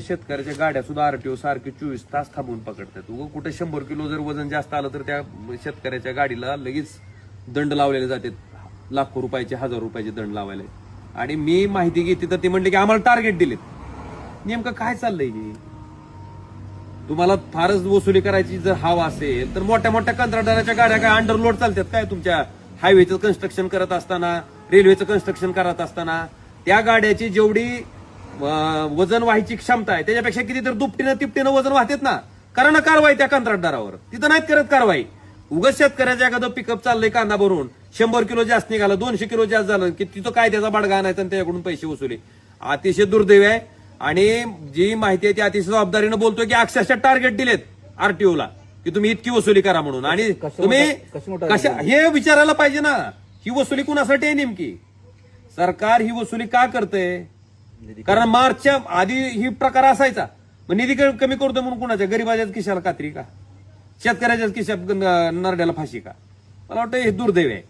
शेतकऱ्याच्या गाड्या सुद्धा आरटीओ सारखे 24 तास थांबून पकडतात. कुठे 100 किलो जर वजन जास्त आलं तर त्या शेतकऱ्याच्या गाडीला लगेच दंड लावलेले जाते. लाखो रुपयाचे, हजार रुपयाचे दंड लावायला. आणि मी माहिती घेतली तर ते म्हणले की आम्हाला टार्गेट दिलेत. नेमकं काय चाललंय की तुम्हाला फारच वसुली करायची जर हवा असेल तर मोठ्या मोठ्या कंत्राटदाराच्या गाड्या काय अंडरलोड चालतात काय? तुमच्या हायवेचं कन्स्ट्रक्शन करत असताना, रेल्वेचं कन्स्ट्रक्शन करत असताना त्या गाड्याची जेवढी वजन व्हायची क्षमता आहे त्याच्यापेक्षा किती तर दुपटीनं तिपटीनं वजन वाहतात ना. करा ना कारवाई त्या कंत्राटदारावर. तिथं नाहीत करत कारवाई. उगाच शेतकऱ्याच्या एखादं पिकअप चाललंय कांदा भरून 100 किलो जास्त निघालं, 200 किलो जास्त झालं की तिथं काय त्याचा बडगा आणायचा आणि त्याच्याकडून पैसे वसुली. अतिशय दुर्दैव आहे. आणि जी माहिती आहे ती अतिशय जबाबदारीनं बोलतोय की अक्षरशः टार्गेट दिलेत आरटीओला की तुम्ही इतकी वसुली करा म्हणून. आणि तुम्ही कशा हे विचारायला पाहिजे ना, ही वसुली कुणासाठी आहे नेमकी? सरकार ही वसुली का करतंय? कारण मार्चच्या आधी ही प्रकार असायचा. मग निधी कमी करतो म्हणून कुणाच्या गरीबाच्याच खिशाला कात्री का? शेतकऱ्याच्याच खिशात नरड्याला फाशी का? मला वाटतं हे दुर्दैव आहे.